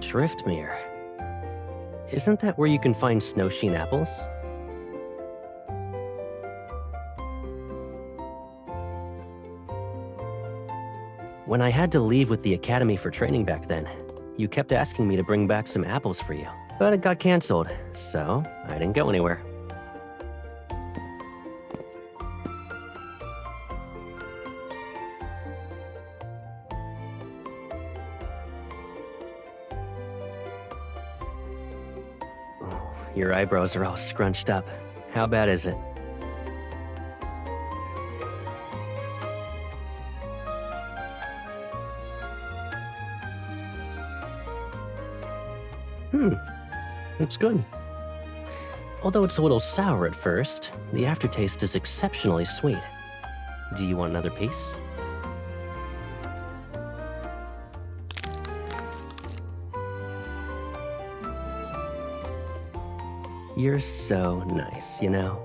Driftmere. Isn't that where you can find snowsheen apples? When I had to leave with the academy for training back then, you kept asking me to bring back some apples for you. But it got canceled, so I didn't go anywhere. Your eyebrows are all scrunched up. How bad is it? It's good. Although it's a little sour at first, the aftertaste is exceptionally sweet. Do you want another piece? You're so nice, you know.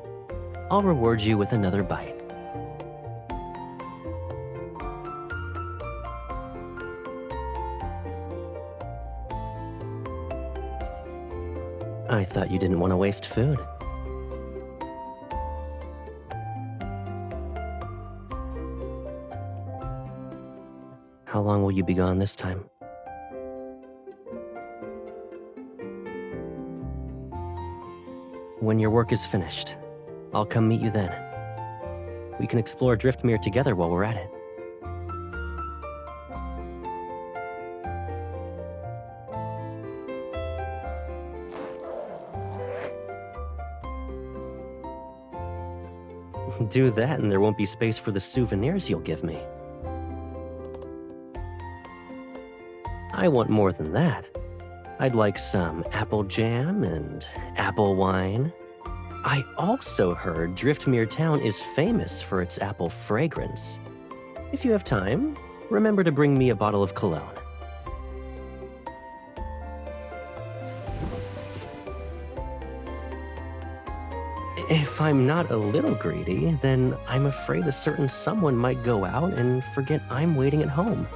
I'll reward you with another bite. I thought you didn't want to waste food. How long will you be gone this time? When your work is finished, I'll come meet you then. We can explore Driftmere together while we're at it. Do that and there won't be space for the souvenirs you'll give me. I want more than that. I'd like some apple jam and apple wine. I also heard Driftmere Town is famous for its apple fragrance. If you have time, remember to bring me a bottle of cologne. If I'm not a little greedy, then I'm afraid a certain someone might go out and forget I'm waiting at home.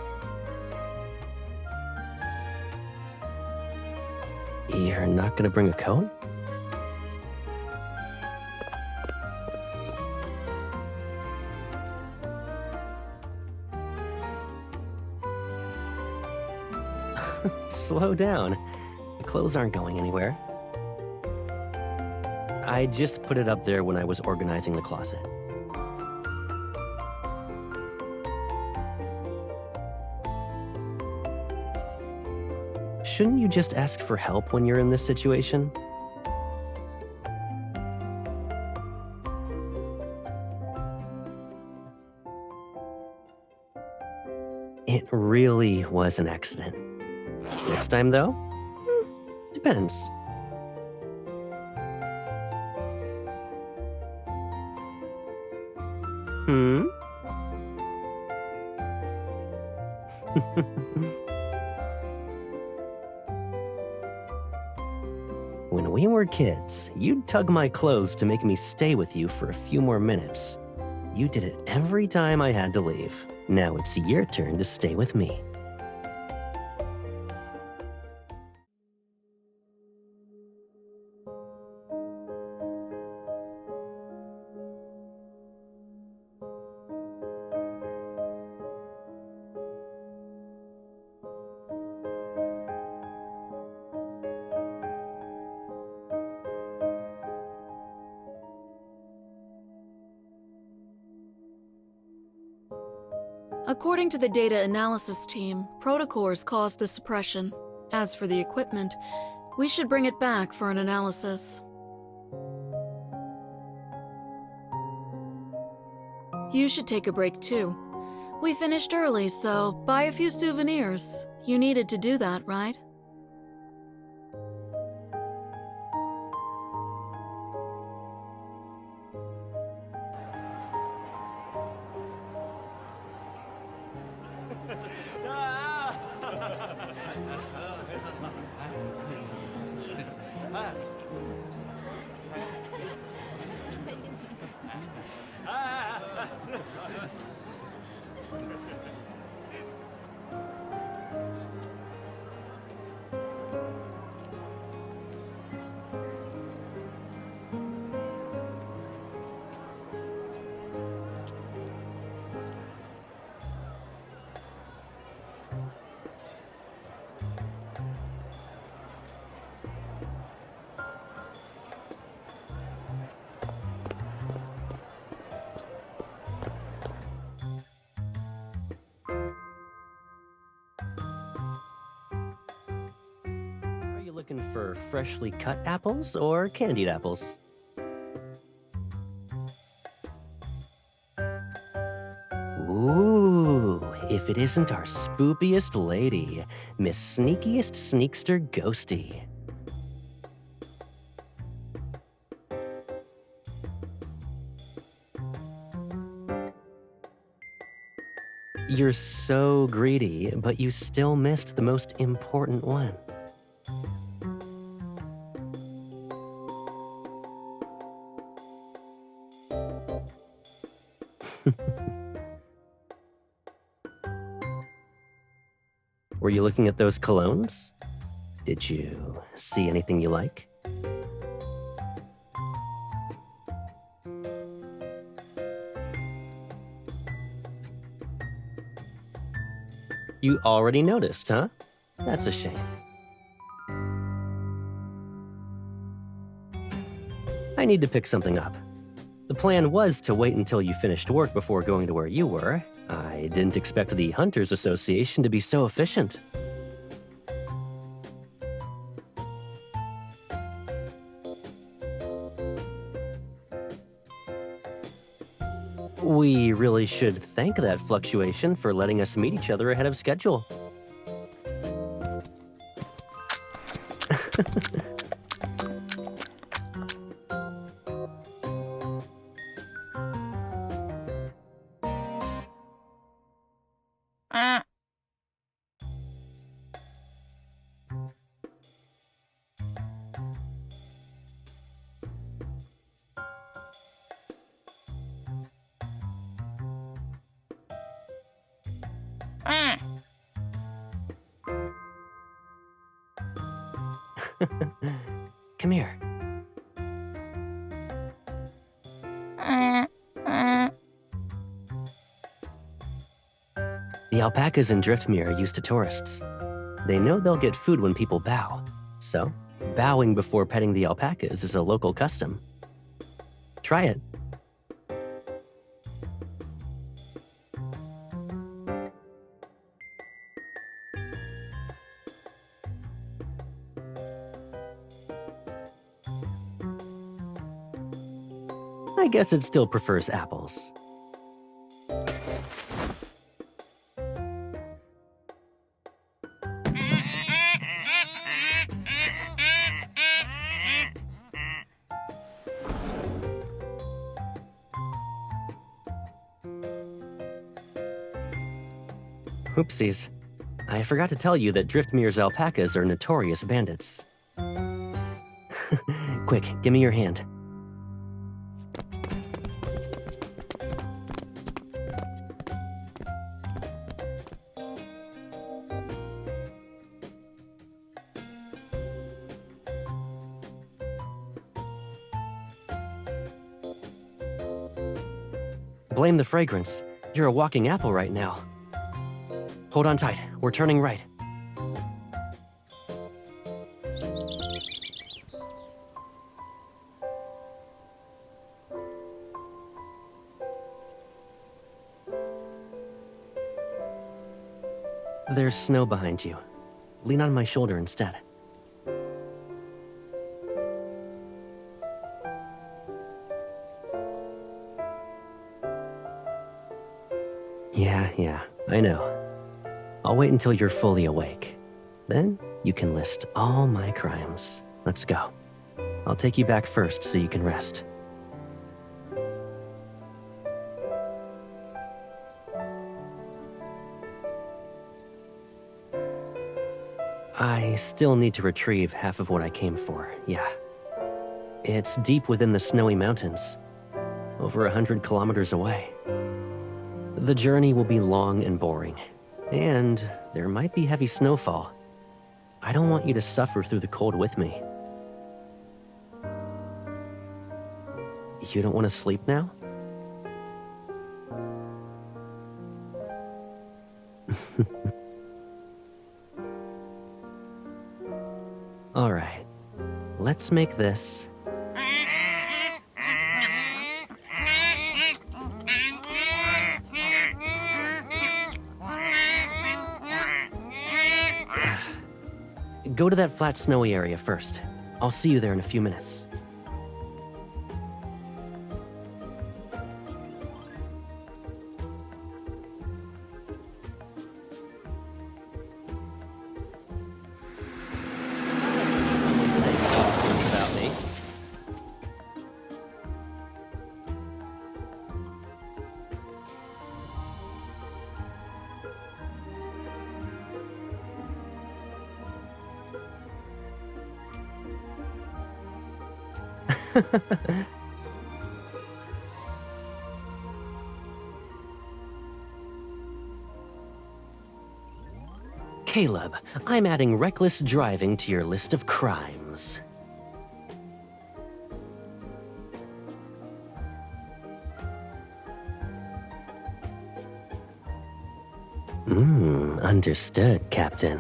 You're not gonna bring a coat? Slow down. The clothes aren't going anywhere. I just put it up there when I was organizing the closet. Shouldn't you just ask for help when you're in this situation? It really was an accident. Next time, though? Depends. When we were kids, you'd tug my clothes to make me stay with you for a few more minutes. You did it every time I had to leave. Now it's your turn to stay with me. According to the data analysis team, protocores caused the suppression. As for the equipment, we should bring it back for an analysis. You should take a break too. We finished early, so buy a few souvenirs. You needed to do that, right? Looking for freshly cut apples or candied apples? Ooh, if it isn't our spoopiest lady, Miss Sneakiest Sneakster Ghosty. You're so greedy, but you still missed the most important one. Were you looking at those colognes? Did you see anything you like? You already noticed, huh? That's a shame. I need to pick something up. The plan was to wait until you finished work before going to where you were. I didn't expect the Hunters Association to be so efficient. We really should thank that fluctuation for letting us meet each other ahead of schedule. Come here. The alpacas in Driftmere are used to tourists. They know they'll get food when people bow. So, bowing before petting the alpacas is a local custom. Try it. I guess it still prefers apples. Oopsies. I forgot to tell you that Driftmere's alpacas are notorious bandits. Quick, give me your hand. Blame the fragrance. You're a walking apple right now. Hold on tight. We're turning right. There's snow behind you. Lean on my shoulder instead. Yeah, I know. I'll wait until you're fully awake. Then you can list all my crimes. Let's go. I'll take you back first so you can rest. I still need to retrieve half of what I came for, yeah. It's deep within the snowy mountains, over 100 kilometers away. The journey will be long and boring, and there might be heavy snowfall. I don't want you to suffer through the cold with me. You don't want to sleep now? All right, let's make this Go to that flat snowy area first. I'll see you there in a few minutes. Someone say things about me. Caleb, I'm adding reckless driving to your list of crimes. Understood, Captain.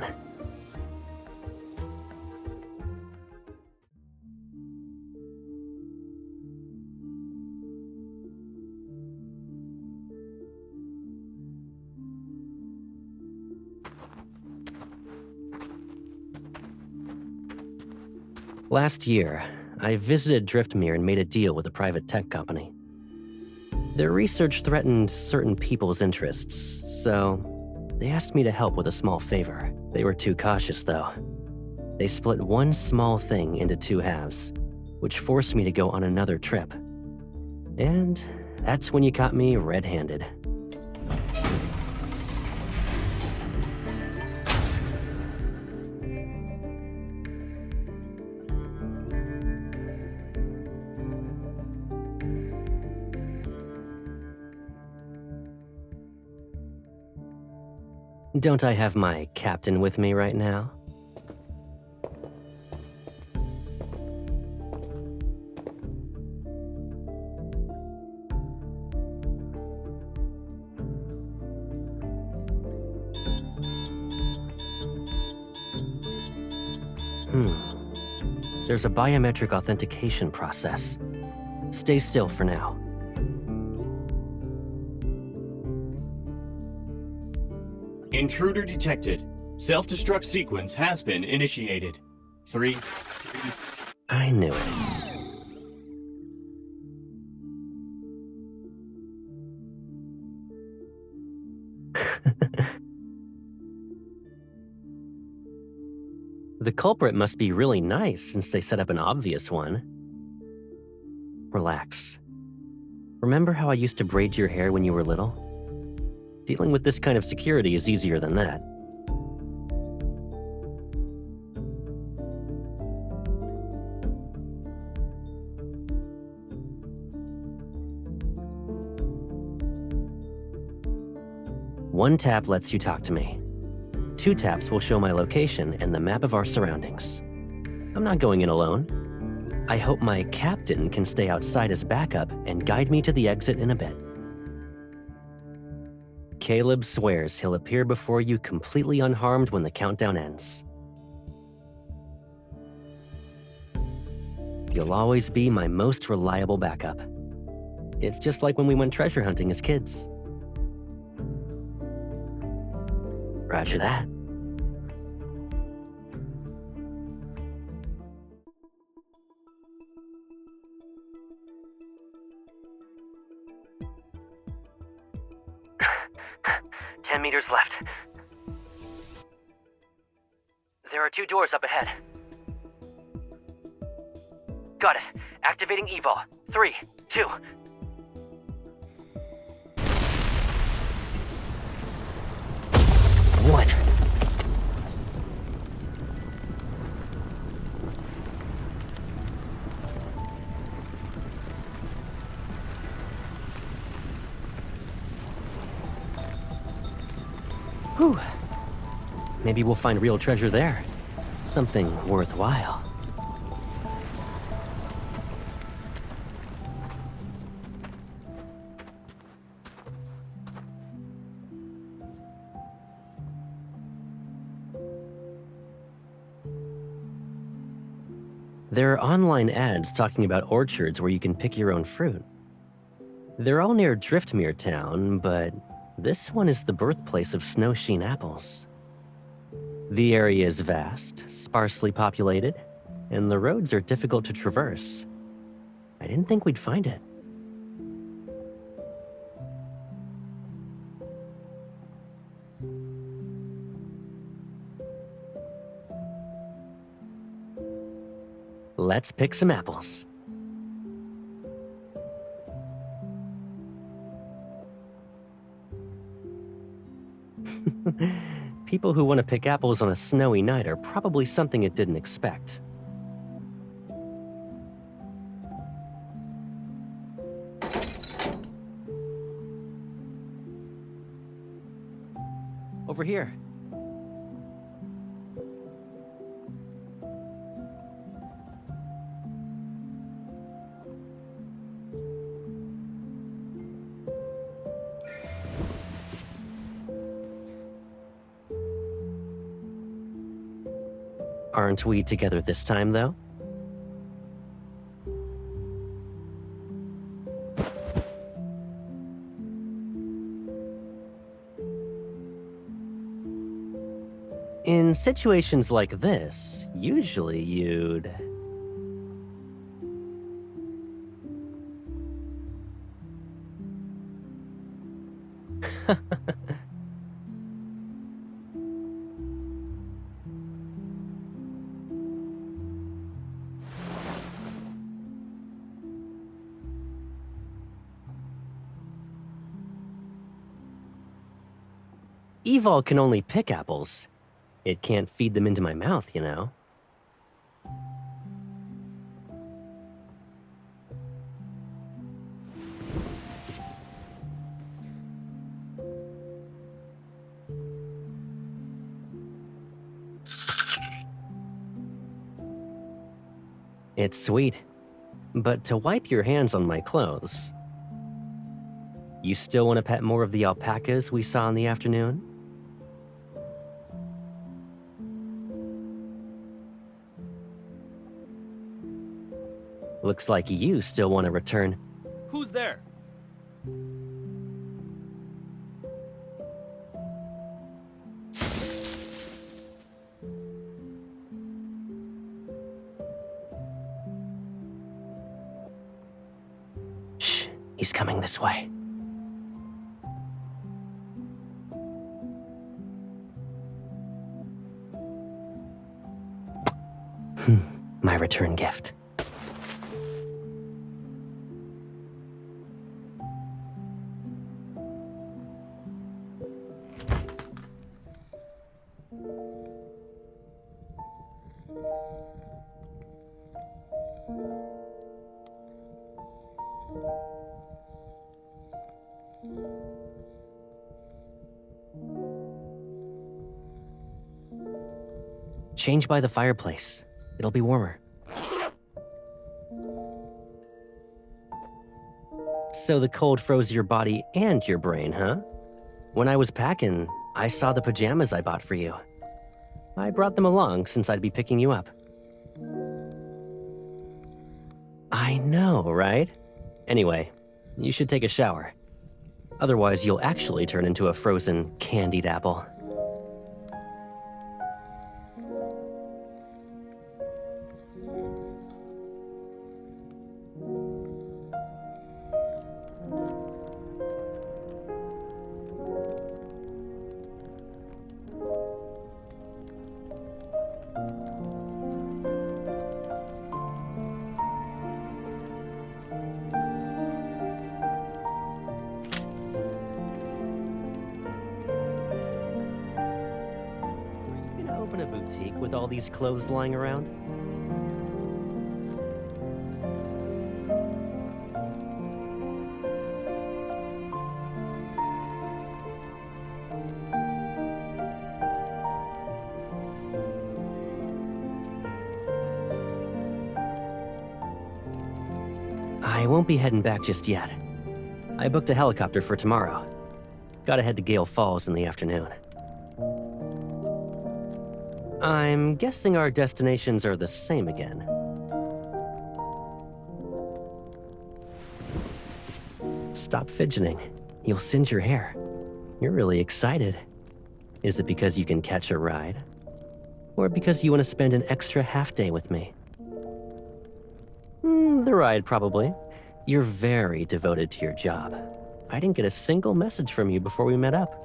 Last year, I visited Driftmere and made a deal with a private tech company. Their research threatened certain people's interests, so they asked me to help with a small favor. They were too cautious, though. They split one small thing into two halves, which forced me to go on another trip. And that's when you caught me red-handed. Don't I have my captain with me right now? There's a biometric authentication process. Stay still for now. Intruder detected. Self-destruct sequence has been initiated. 3. I knew it. The culprit must be really nice since they set up an obvious one. Relax. Remember how I used to braid your hair when you were little? Dealing with this kind of security is easier than that. One tap lets you talk to me. 2 taps will show my location and the map of our surroundings. I'm not going in alone. I hope my captain can stay outside as backup and guide me to the exit in a bit. Caleb swears he'll appear before you completely unharmed when the countdown ends. You'll always be my most reliable backup. It's just like when we went treasure hunting as kids. Roger that. "10 meters left. There are 2 doors up ahead. Got it. Activating eval. 3, 2. One. Whew. Maybe we'll find real treasure there. Something worthwhile. There are online ads talking about orchards where you can pick your own fruit. They're all near Driftmere Town, but this one is the birthplace of snow sheen apples. The area is vast, sparsely populated, and the roads are difficult to traverse. I didn't think we'd find it. Let's pick some apples. People who want to pick apples on a snowy night are probably something it didn't expect. Over here. Aren't we together this time, though? In situations like this, usually you'd... Evol can only pick apples. It can't feed them into my mouth, you know? It's sweet, but to wipe your hands on my clothes... You still want to pet more of the alpacas we saw in the afternoon? Looks like you still want to return. Who's there? Shh, he's coming this way. My return gift. Change by the fireplace. It'll be warmer. So the cold froze your body and your brain, huh? When I was packing, I saw the pajamas I bought for you. I brought them along since I'd be picking you up. I know, right? Anyway, you should take a shower. Otherwise, you'll actually turn into a frozen, candied apple. Open a boutique with all these clothes lying around? I won't be heading back just yet. I booked a helicopter for tomorrow. Gotta head to Gale Falls in the afternoon. I'm guessing our destinations are the same again. Stop fidgeting. You'll singe your hair. You're really excited. Is it because you can catch a ride? Or because you want to spend an extra half day with me? The ride, probably. You're very devoted to your job. I didn't get a single message from you before we met up.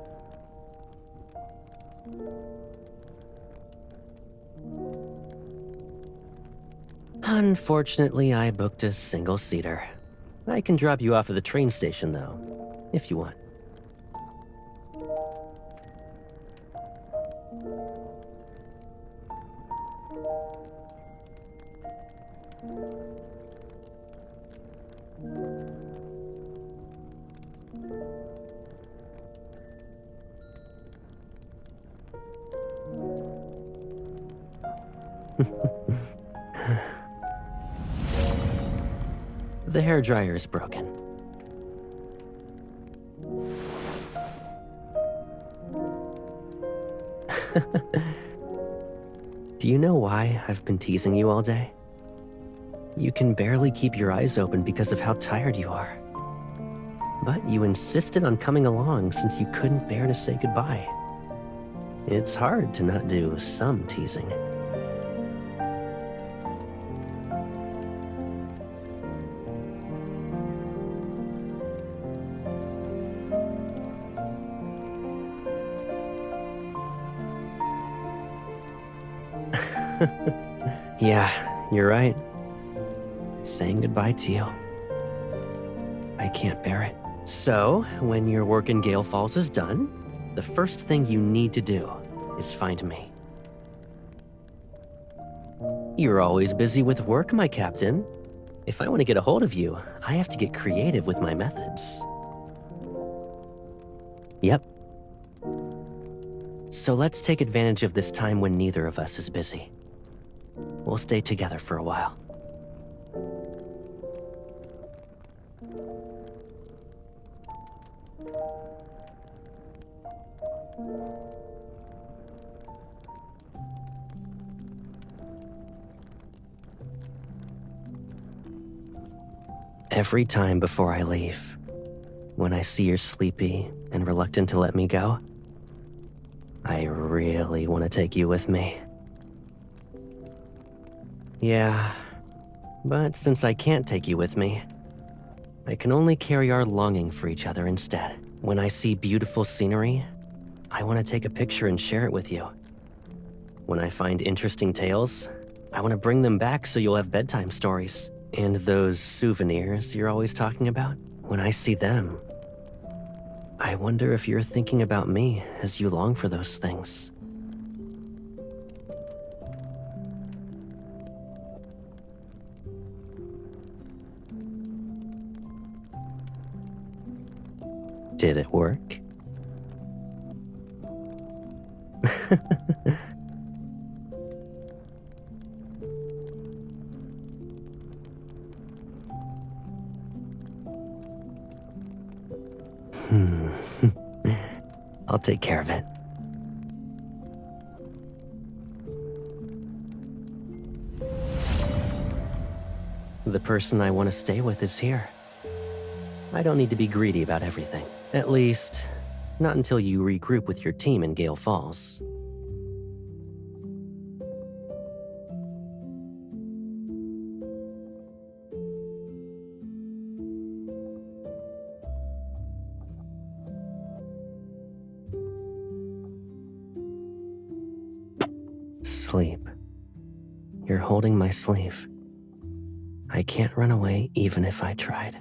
Unfortunately, I booked a single-seater. I can drop you off at the train station, though, if you want. The hairdryer is broken. Do you know why I've been teasing you all day? You can barely keep your eyes open because of how tired you are. But you insisted on coming along since you couldn't bear to say goodbye. It's hard to not do some teasing. Yeah, you're right. Saying goodbye to you. I can't bear it. So, when your work in Gale Falls is done, the first thing you need to do is find me. You're always busy with work, my captain. If I want to get a hold of you, I have to get creative with my methods. Yep. So let's take advantage of this time when neither of us is busy. We'll stay together for a while. Every time before I leave, when I see you're sleepy and reluctant to let me go, I really want to take you with me. Yeah, but since I can't take you with me, I can only carry our longing for each other instead. When I see beautiful scenery, I want to take a picture and share it with you. When I find interesting tales, I want to bring them back so you'll have bedtime stories. And those souvenirs you're always talking about, when I see them, I wonder if you're thinking about me as you long for those things. Did it work? I'll take care of it. The person I want to stay with is here. I don't need to be greedy about everything. At least, not until you regroup with your team in Gale Falls. Sleep. You're holding my sleeve. I can't run away even if I tried.